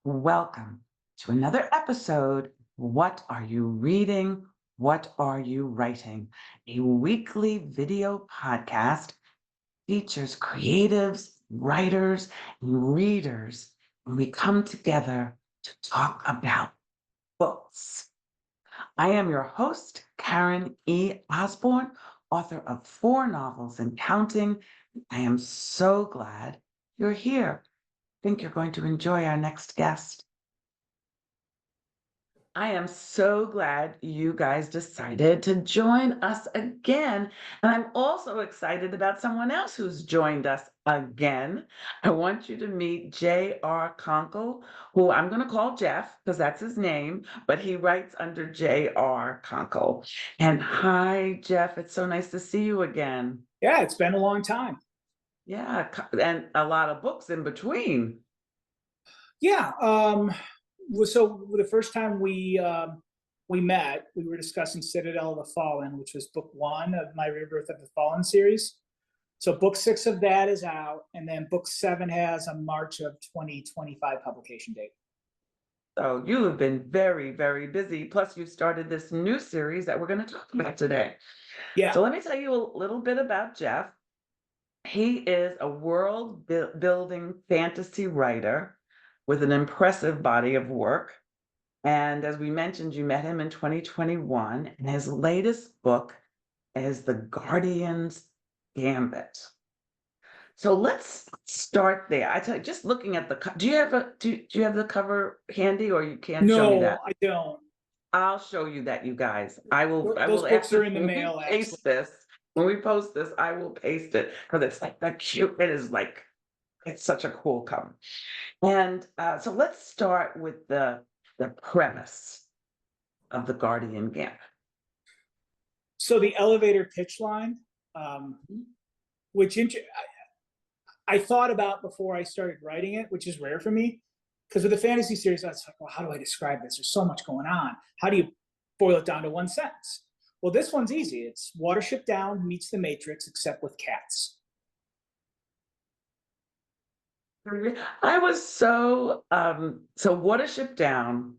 Welcome to another episode. What are you reading? What are you writing? A weekly video podcast features creatives, writers, and readers, and we come together to talk about books. I am your host, Karen E. Osborne, author of 4 novels and counting. I am so glad you're here. I think you're going to enjoy our next guest. I am so glad you guys decided to join us again. And I'm also excited about someone else who's joined us again. I want you to meet J.R. Konkol, who I'm going to call Jeff because that's his name, but he writes under J.R. Konkol. And hi, Jeff. It's so nice to see you again. Yeah, it's been a long time. Yeah, and a lot of books in between. Yeah. So the first time we met, we were discussing Citadel of the Fallen, which was book 1 of my Rebirth of the Fallen series. So book 6 of that is out, and then book 7 has a March of 2025 publication date. So you have been very, very busy. Plus, you started this new series that we're going to talk about today. Yeah. So let me tell you a little bit about Jeff. He is a world building fantasy writer with an impressive body of work. And as we mentioned, you met him in 2021, and his latest book is The Guardian's Gambit. So let's start there. I tell you, just looking at the do you have the cover handy, or you can't show me No, that? I don't. I'll show you that, you guys. I Those will books after are in the when we mail, paste actually. this, when we post this, I will paste it because it's like that cute. It is like it's such a cool cover. And so let's start with the premise of the Guardian Gambit. So the elevator pitch line, which I thought about before I started writing it, which is rare for me. Because with the fantasy series, I was like, well, how do I describe this? There's so much going on. How do you boil it down to one sentence? Well, this one's easy. It's Watership Down meets the Matrix, except with cats. I was so Watership Down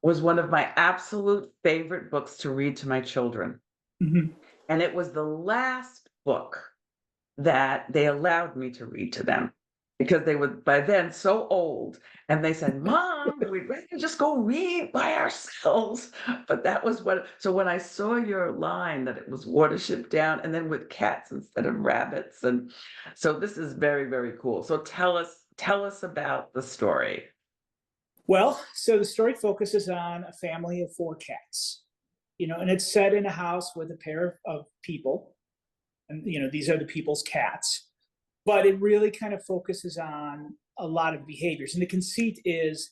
was one of my absolute favorite books to read to my children. Mm-hmm. And it was the last book that they allowed me to read to them because they were by then so old, and they said, Mom, we'd rather just go read by ourselves. But that was so when I saw your line that it was Watership Down and then with cats instead of rabbits. And so this is very, very cool. So tell us about the story. Well, so the story focuses on a family of 4 cats, and it's set in a house with a pair of people. And, these are the people's cats. But it really kind of focuses on a lot of behaviors. And the conceit is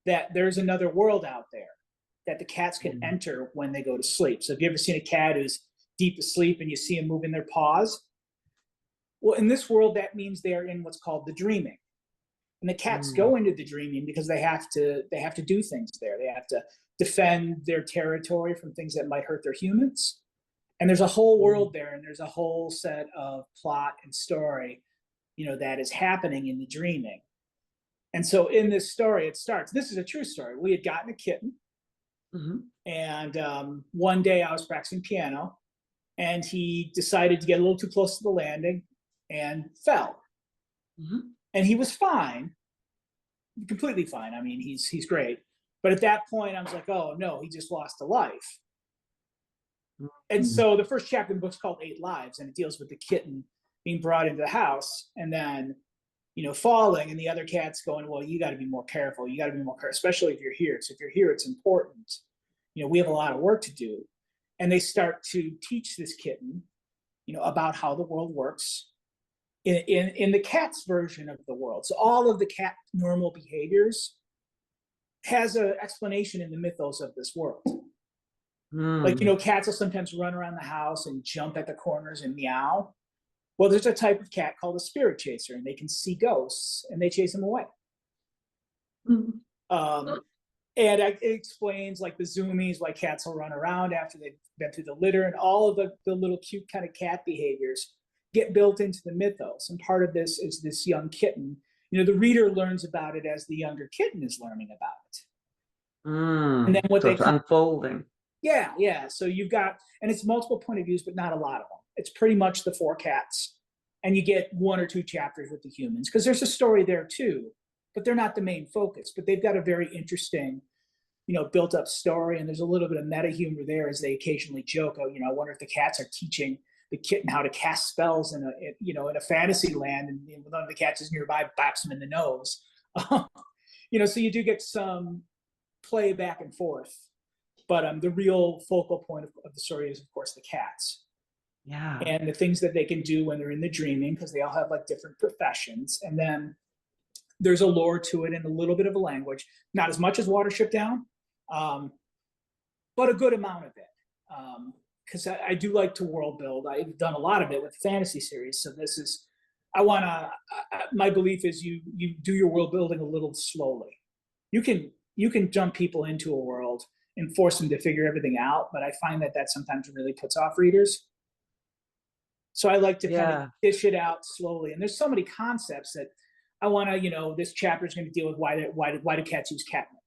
that there's another world out there that the cats can enter when they go to sleep. So have you ever seen a cat who's deep asleep and you see them moving their paws? Well, in this world, that means they're in what's called the dreaming. And the cats go into the dreaming because they have to do things there. They have to defend their territory from things that might hurt their humans. And there's a whole world there, and there's a whole set of plot and story, that is happening in the dreaming. And so in this story, it starts. This is a true story. We had gotten a kitten, and one day I was practicing piano, and he decided to get a little too close to the landing and fell. And he was fine, completely fine. I mean, he's great. But at that point, I was like, oh no, he just lost a life. And so the first chapter of the book's called 8 Lives, and it deals with the kitten being brought into the house and then, falling, and the other cats going, well, you got to be more careful. You got to be more careful, especially if you're here. So if you're here, it's important. We have a lot of work to do. And they start to teach this kitten, about how the world works in the cat's version of the world. So all of the cat normal behaviors has an explanation in the mythos of this world. Like, cats will sometimes run around the house and jump at the corners and meow. Well, there's a type of cat called a spirit chaser, and they can see ghosts and they chase them away. And it explains, like, the zoomies, why cats will run around after they've been through the litter, and all of the little cute kind of cat behaviors get built into the mythos. And part of this is this young kitten The reader learns about it as the younger kitten is learning about it. And then Mm. what So they it's come, unfolding. yeah. So you've got, and it's multiple point of views, but not a lot of them. It's pretty much the four cats, and you get one or two chapters with the humans because there's a story there too, but they're not the main focus. But they've got a very interesting, built up story, and there's a little bit of meta humor there as they occasionally joke. Oh, I wonder if the cats are teaching the kitten how to cast spells in a fantasy land, and one of the cats is nearby, baps him in the nose. So you do get some play back and forth, but the real focal point of the story is, of course, the cats Yeah. and the things that they can do when they're in the dreaming, because they all have like different professions, and then there's a lore to it and a little bit of a language, not as much as Watership Down, but a good amount of it. Because I do like to world build. I've done a lot of it with fantasy series. So this is, my belief is you do your world building a little slowly. You can jump people into a world and force them to figure everything out, but I find that sometimes really puts off readers. So I like to kind of Yeah. dish it out slowly. And there's so many concepts that I want to, this chapter is going to deal with why do cats use catnip?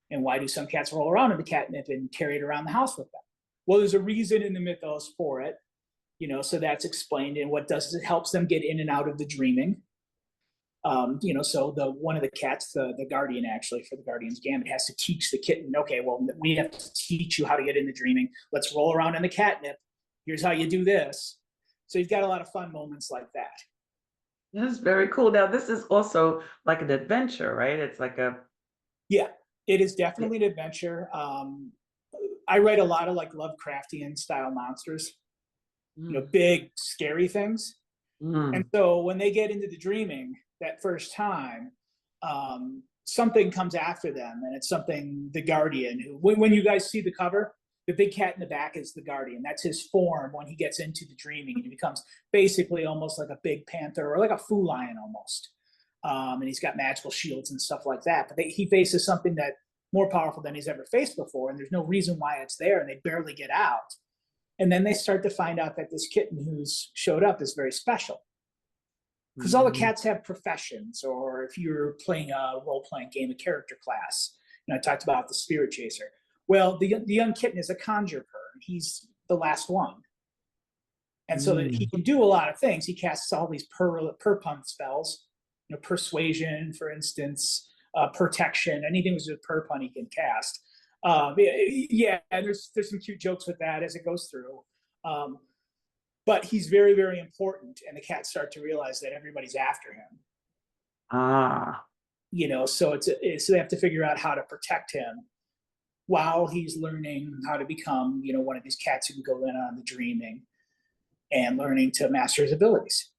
And why do some cats roll around in the catnip and carry it around the house with them? Well, there's a reason in the mythos for it, so that's explained. And what does it helps them get in and out of the dreaming. So one of the cats, the guardian, actually, for the Guardian's Gambit, has to teach the kitten, okay, well, we have to teach you how to get in the dreaming. Let's roll around in the catnip. Here's how you do this. So you've got a lot of fun moments like that. That's very cool. Now, this is also like an adventure, right? It's like Yeah, it is definitely an adventure. I write a lot of like Lovecraftian style monsters, mm, big, scary things. And mm, so when they get into the dreaming that first time, something comes after them, and it's something the Guardian, who, when you guys see the cover, the big cat in the back is the Guardian. That's his form when he gets into the dreaming, and he becomes basically almost like a big panther or like a feline almost. And he's got magical shields and stuff like that. But he faces something that more powerful than he's ever faced before, and there's no reason why it's there, and they barely get out. And then they start to find out that this kitten who's showed up is very special. Because all the mm. cats have professions, or if you're playing a role-playing game, a character class. I talked about the spirit chaser. Well, the young kitten is a conjurer. He's the last one. And so that he Mm. can do a lot of things. He casts all these per-pun spells, persuasion, for instance, protection, anything with a per-pun he can cast. Yeah, and there's some cute jokes with that as it goes through. But he's very, very important, and the cats start to realize that everybody's after him. Ah, So so they have to figure out how to protect him while he's learning how to become, one of these cats who can go in on the dreaming and learning to master his abilities.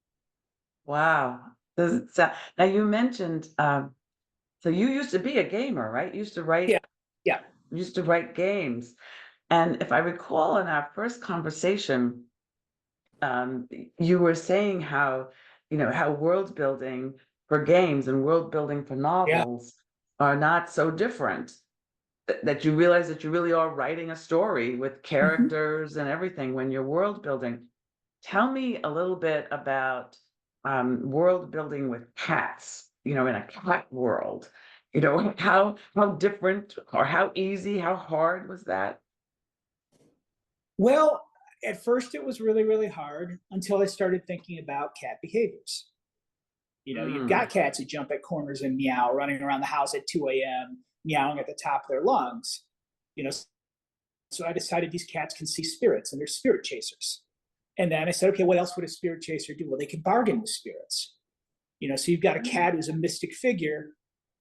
wow. Now you mentioned, so you used to be a gamer, right? You used to Yeah, yeah, write games. And if I recall in our first conversation, you were saying how, how world building for games and world building for yeah. novels are not so different. That you realize that you really are writing a story with Mm-hmm. characters and everything when you're world building. Tell me a little bit about world building with cats, in a cat world. How different or how easy, how hard was that? Well, at first it was really, really hard until I started thinking about cat behaviors. You've got Mm, cats who jump at corners and meow, running around the house at 2 a.m., meowing at the top of their lungs. You know, so I decided these cats can see spirits and they're spirit chasers. And then I said, okay, what else would a spirit chaser do? Well, they can bargain with spirits. So you've got a mm. cat who's a mystic figure,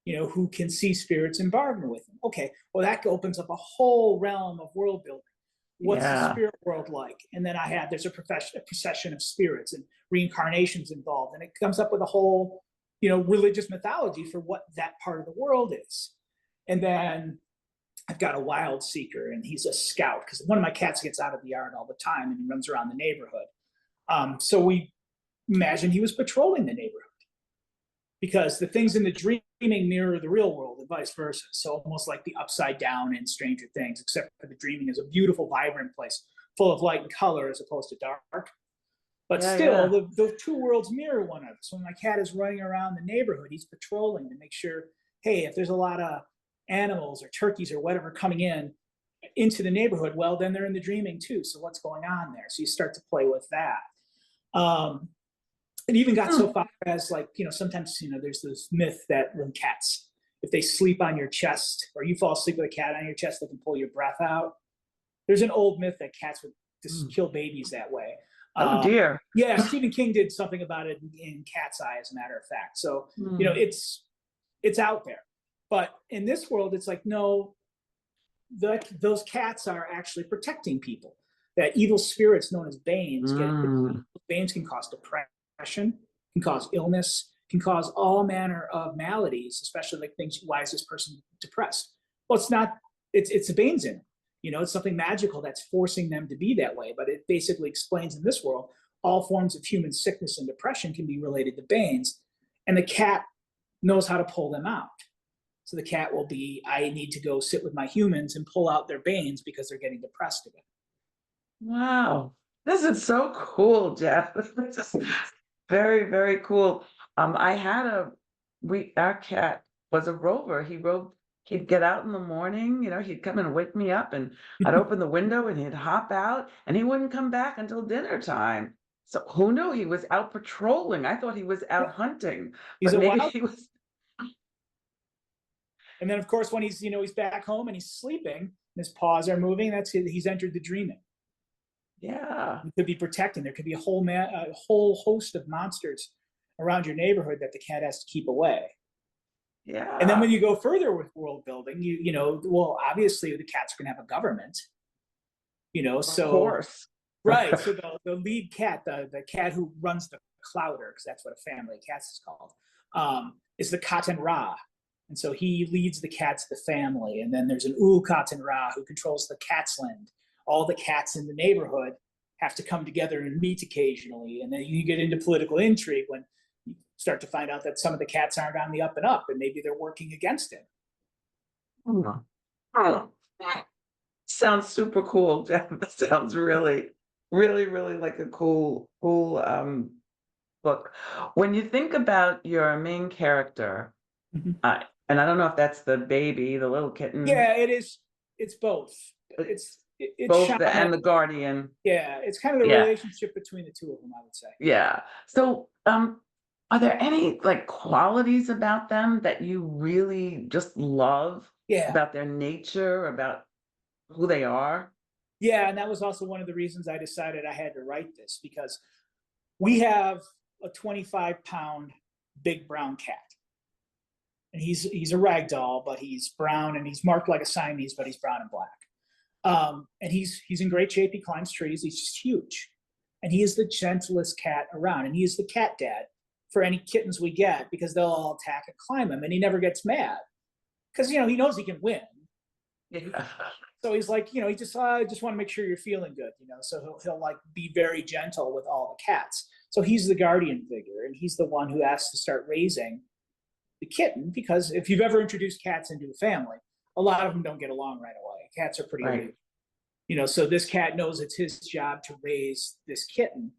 who can see spirits and bargain with them. Okay, well, that opens up a whole realm of world building. What's the Yeah, spirit world like? And then there's a procession of spirits and reincarnations involved, and it comes up with a whole, religious mythology for what that part of the world is. And then I've got a wild seeker, and he's a scout because one of my cats gets out of the yard all the time and he runs around the neighborhood. So we imagine he was patrolling the neighborhood because the things in the dreaming mirror the real world and vice versa. So almost like the upside down in Stranger Things, except for the dreaming is a beautiful, vibrant place full of light and color as opposed to dark. But Yeah, still, yeah. the two worlds mirror one another. So when my cat is running around the neighborhood, he's patrolling to make sure, hey, if there's a lot of animals or turkeys or whatever coming into the neighborhood, well, then they're in the dreaming too. So what's going on there? So you start to play with that. It even got so Hmm. far as, like, sometimes, there's this myth that when cats, if they sleep on your chest or you fall asleep with a cat on your chest, they can pull your breath out. There's an old myth that cats would just Hmm. kill babies that way. Oh Uh, dear. yeah, Stephen King did something about it in Cat's Eye, as a matter of fact. So, Hmm. it's out there. But in this world, it's like, no, those cats are actually protecting people. That evil spirits known as banes Mm. banes can cause depression, can cause illness, can cause all manner of maladies, especially like things. Why is this person depressed? Well, it's not. It's the banes in it. It's something magical that's forcing them to be that way. But it basically explains in this world all forms of human sickness and depression can be related to banes, and the cat knows how to pull them out. So the cat will be, I need to go sit with my humans and pull out their banes because they're getting depressed again. Wow. This is so cool, Jeff. This is very, very cool. I had our cat was a rover. He'd get out in the morning, he'd come and wake me up and I'd open the window and he'd hop out and he wouldn't come back until dinner time. So who knew he was out patrolling? I thought he was out hunting, He's but a maybe wild. he was. And then, of course, when he's back home and he's sleeping, and his paws are moving, that's it. He's entered the dreaming. Yeah, He could be protecting. There could be a whole host of monsters around your neighborhood that the cat has to keep away. And then yeah, when you go further with world building, well, obviously the cats are going to have a government. of So course. right. So the lead cat, the cat who runs the clouder, because that's what a family of cats is called, is the Cotton Ra. And so he leads the cats of the family. And then there's an Ul Cotton Ra who controls the cat's land. All the cats in the neighborhood have to come together and meet occasionally. And then you get into political intrigue when you start to find out that some of the cats aren't on the up and up, and maybe they're working against him. Hmm. Oh, sounds super cool, Jeff. That sounds really, really, really like a cool book. When you think about your main character, Mhm. and I don't know if that's the baby, the little kitten, Yeah, it is. It's both. uh, It's both shaman. and the guardian. Yeah, it's kind of the Yeah, relationship between the two of them, I would say. yeah. So, are there any like qualities about them that you really just love Yeah, about their nature, about who they are? yeah, and that was also one of the reasons I decided I had to write this, because we have a 25-pound big brown cat, and he's a rag doll, but he's brown and he's marked like a Siamese, but he's brown and black. And he's in great shape. He climbs trees. He's just huge, and he is the gentlest cat around. And he is the cat dad for any kittens we get, because they'll all attack and climb him, and he never gets mad because he knows he can win. Yeah. So he's like, he just I just want to make sure you're feeling good. So he'll like be very gentle with all the cats. So he's the guardian figure, and he's the one who has to start raising the kitten, because if you've ever introduced cats into a family, a lot of them don't get along right away. Cats are pretty Right. aloof. So this cat knows it's his job to raise this kitten.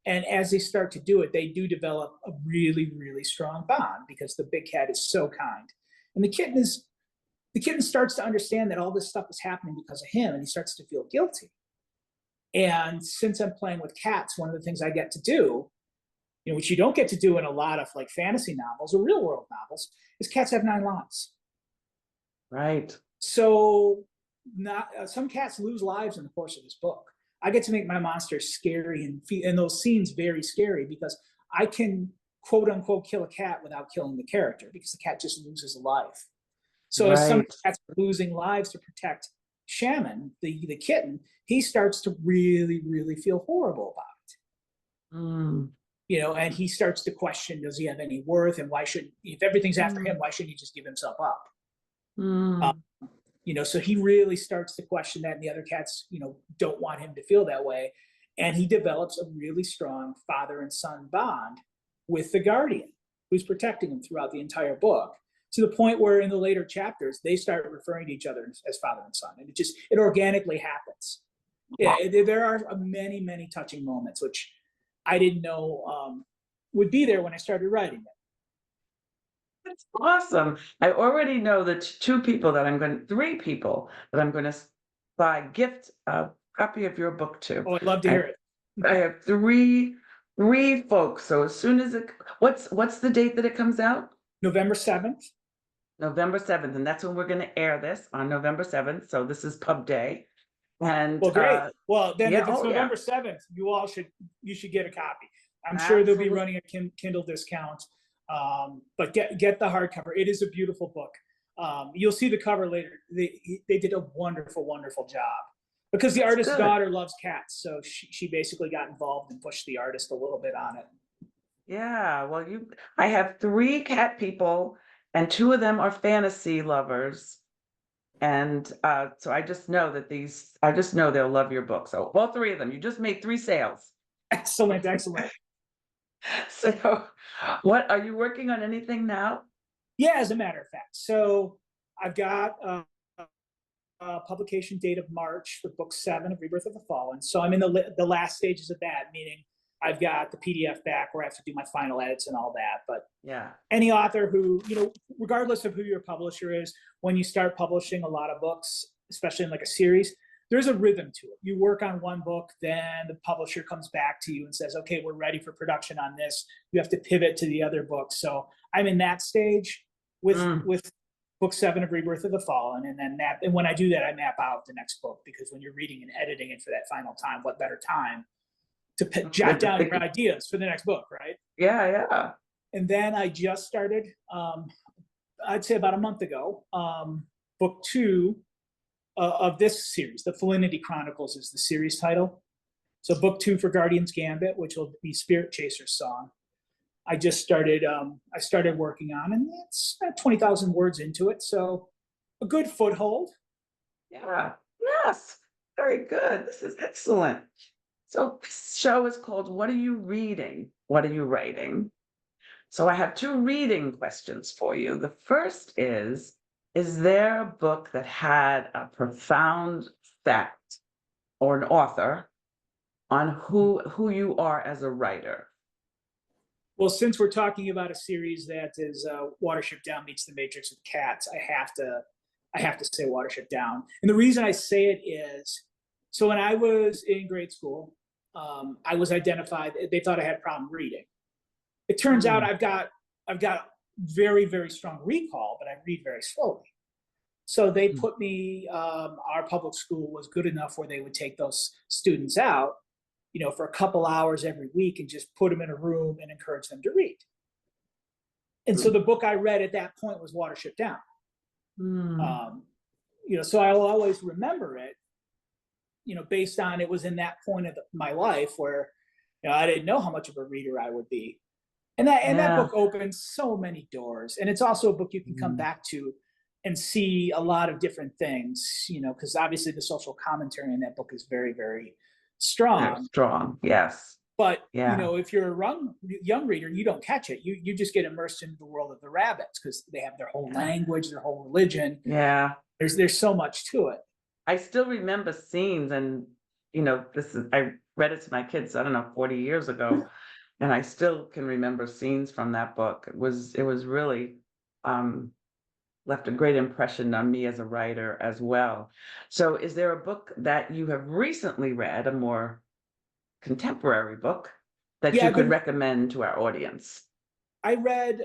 And as they start to do it, they do develop a really, really strong bond, because the big cat is so kind. And the kitten starts to understand that all this stuff is happening because of him, and he starts to feel guilty. And since I'm playing with cats, one of the things I get to do, which you don't get to do in a lot of like fantasy novels or real world novels, is cats have 9 lives. Right. So not some cats lose lives in the course of this book. I get to make my monsters scary and those scenes very scary, because I can quote unquote kill a cat without killing the character, because the cat just loses a life. So as some Right. cats are losing lives to protect Shaman, the kitten, he starts to really, really feel horrible about Mm. it. And he starts to question, does he have any worth? And if everything's after him, Mm. why shouldn't he just give himself up? Uh, Mm. so he really starts to question that, and the other cats, don't want him to feel that way. And he develops a really strong father and son bond with the guardian, who's protecting him throughout the entire book, to the point where in the later chapters, they start referring to each other as father and son. And it organically happens. Yeah, there are many, many touching moments, which I didn't know would be there when I started writing it. That's awesome. I already know the three people that I'm going to buy gift a copy of your book to. Oh, I'd love to I hear it. I have three folks. So as soon as what's the date that it comes out? November 7th. November 7th, and that's when we're going to air this on November 7th. So this is pub day. And Well, great. Well, then yeah, if it's oh yeah, November 7th, you should get a copy. I'm sure they'll be absolutely. running a Kindle discount. But get the hardcover. It is a beautiful book. You'll see the cover later. They did a wonderful, wonderful job because the That's artist's good. daughter loves cats, so she basically got involved and pushed the artist a little bit on it. Yeah, well, I have three cat people, and two of them are fantasy lovers. And so I just know they'll love your book. So all three of them, you just made three sales. Excellent, excellent. So what are you working on anything now? Yeah, as a matter of fact. So I've got publication date of March for book 7 of Rebirth of the Fallen. So I'm in the last stages of that, meaning I've got the PDF back where I have to do my final edits and all that. But Yeah. any author who, regardless of who your publisher is, when you start publishing a lot of books, especially in like a series, there's a rhythm to it. You work on one book, then the publisher comes back to you and says, okay, we're ready for production on this. You have to pivot to the other book. So I'm in that stage with book 7 of Rebirth of the Fallen, and then and when I do that, I map out the next book, because when you're reading and editing it for that final time, what better time to jot down your ideas for the next book, right? Yeah, yeah. And then I just started, I'd say about a month ago, book 2 of this series. The Felinity Chronicles is the series title. So book 2 for Guardian's Gambit, which will be Spirit Chaser's Song. I started working on, and it's 20,000 words into it. So a good foothold. Yeah. Yes. Very good. This is excellent. So this show is called What Are You Reading? What Are You Writing? So I have two reading questions for you. The first is there a book that had a profound effect or an author on who you are as a writer? Well, since we're talking about a series that is Watership Down meets The Matrix with cats, I have to say Watership Down. And the reason I say it is, so when I was in grade school, I was identified. They thought I had a problem reading. It turns out I've got very, very strong recall, but I read very slowly. So they put me. Our public school was good enough where they would take those students out, for a couple hours every week and just put them in a room and encourage them to read. And so the book I read at that point was Watership Down. So I'll always remember it, based on it was in that point of my life where, I didn't know how much of a reader I would be. And that book opens so many doors. And it's also a book you can come back to and see a lot of different things, because obviously the social commentary in that book is very, very strong. Very strong, yes. But if you're a young reader, you don't catch it. You just get immersed into the world of the rabbits, because they have their whole language, their whole religion. Yeah. There's so much to it. I still remember scenes, and I read it to my kids, I don't know, 40 years ago, and I still can remember scenes from that book. It was really left a great impression on me as a writer as well. So is there a book that you have recently read, a more contemporary book, that you could recommend to our audience? I read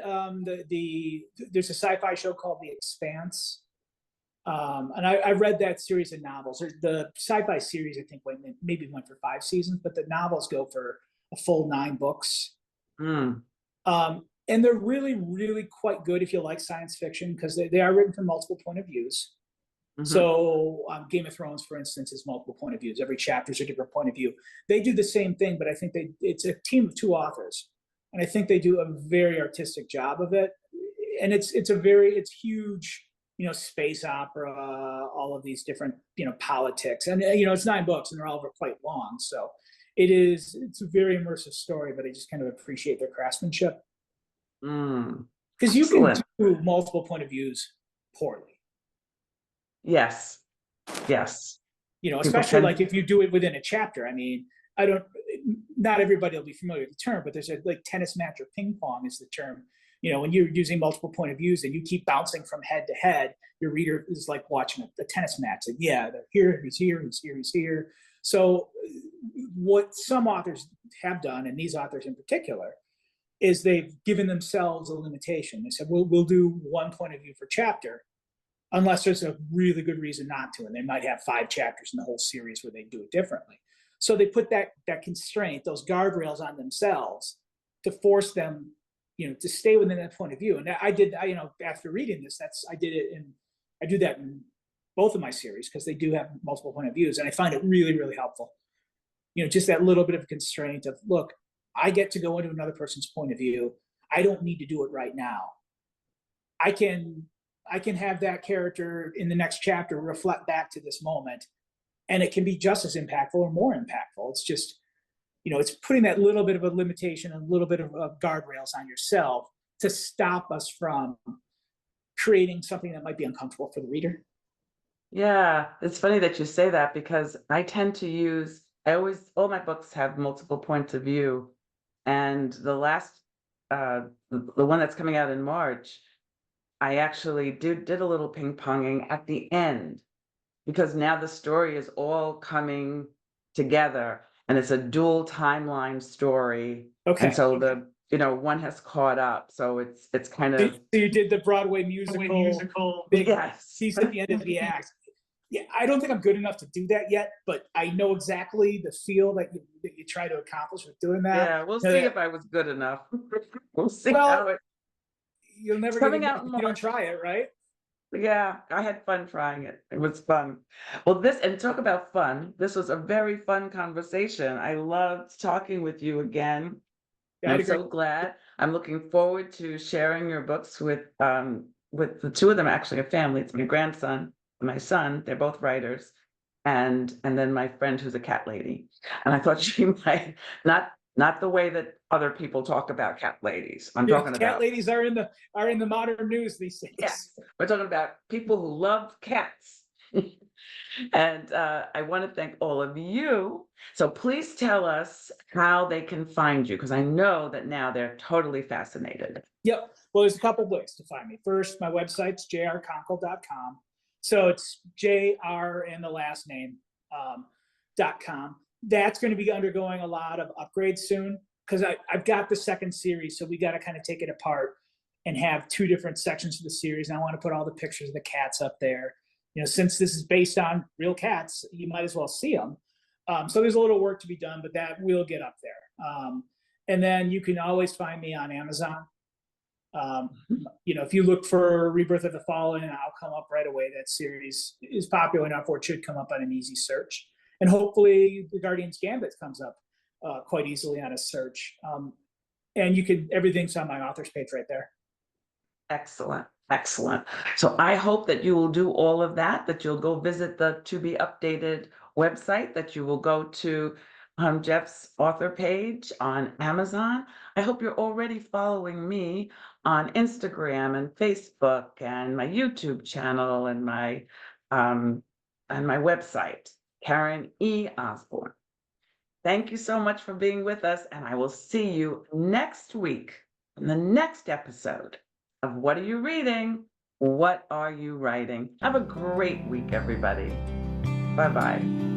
there's a sci-fi show called The Expanse. And I read that series of novels. The sci-fi series, I think, maybe went for 5 seasons, but the novels go for a full 9 books. And they're really, really quite good if you like science fiction, because they are written from multiple point of views. So Game of Thrones, for instance, is multiple point of views. Every chapter is a different point of view. They do the same thing, but I think it's a team of 2 authors. And I think they do a very artistic job of it. And it's huge, space opera, all of these different, politics. And, it's 9 books and they're all quite long. So it's a very immersive story, but I just kind of appreciate their craftsmanship. Because you can do multiple point of views poorly. Yes. Especially like if you do it within a chapter. I mean, not everybody will be familiar with the term, but there's a like tennis match or ping pong is the term. When you're using multiple point of views and you keep bouncing from head to head, your reader is like watching a tennis match. Like, yeah, they're here, he's here, he's here, he's here. So what some authors have done, and these authors in particular, is they've given themselves a limitation. They said, we'll do one point of view per chapter, unless there's a really good reason not to. And they might have 5 chapters in the whole series where they do it differently. So they put that constraint, those guardrails on themselves to force them, to stay within that point of view. And after reading this, I do that in both of my series because they do have multiple point of views. And I find it really, really helpful. Just that little bit of constraint of, look, I get to go into another person's point of view. I don't need to do it right now. I can have that character in the next chapter reflect back to this moment, and it can be just as impactful or more impactful. It's just, it's putting that little bit of a limitation, a little bit of guardrails on yourself to stop us from creating something that might be uncomfortable for the reader. Yeah, it's funny that you say that because I tend to use, all my books have multiple points of view. And the last, the one that's coming out in March, I actually did a little ping ponging at the end because now the story is all coming together and it's a dual timeline story. Okay. And so one has caught up. So it's kind So of. you did the Broadway musical big Yes. piece at the end of the act. Yeah, I don't think I'm good enough to do that yet, but I know exactly the feel that you try to accomplish with doing that. Yeah, we'll see if I was good enough. We'll see Well, how it. You'll never Coming get it out if in you don't March. try it, right? Yeah, I had fun trying it. It was fun. Well, talk about fun. This was a very fun conversation. I loved talking with you again. Yeah, I'm so glad. I'm looking forward to sharing your books with the two of them, actually a family. It's my grandson and my son. They're both writers. And then my friend who's a cat lady. And I thought she might not the way that other people talk about cat ladies. I'm talking cat about ladies are in the modern news these days. yes. We're talking about people who love cats. And I want to thank all of you. So please tell us how they can find you, because I know that now they're totally fascinated. Yep. Well, there's a couple of ways to find me. First, my website's jrkonkol.com. So it's JR and the last name .com. That's going to be undergoing a lot of upgrades soon because I've got the second series. So we got to kind of take it apart and have 2 different sections of the series. And I want to put all the pictures of the cats up there. Since this is based on real cats, you might as well see them. So there's a little work to be done, but that will get up there. And then you can always find me on Amazon. If you look for Rebirth of the Fallen, I'll come up right away. That series is popular enough where it should come up on an easy search. And hopefully the Guardian's Gambit comes up quite easily on a search. And everything's on my author's page right there. Excellent. Excellent. So I hope that you will do all of that you'll go visit the To Be Updated website, that you will go to Jeff's author page on Amazon. I hope you're already following me on Instagram and Facebook and my YouTube channel and my website, Karen E. Osborne. Thank you so much for being with us, and I will see you next week in the next episode of What Are You Reading? What Are You Writing? Have a great week, everybody. Bye-bye.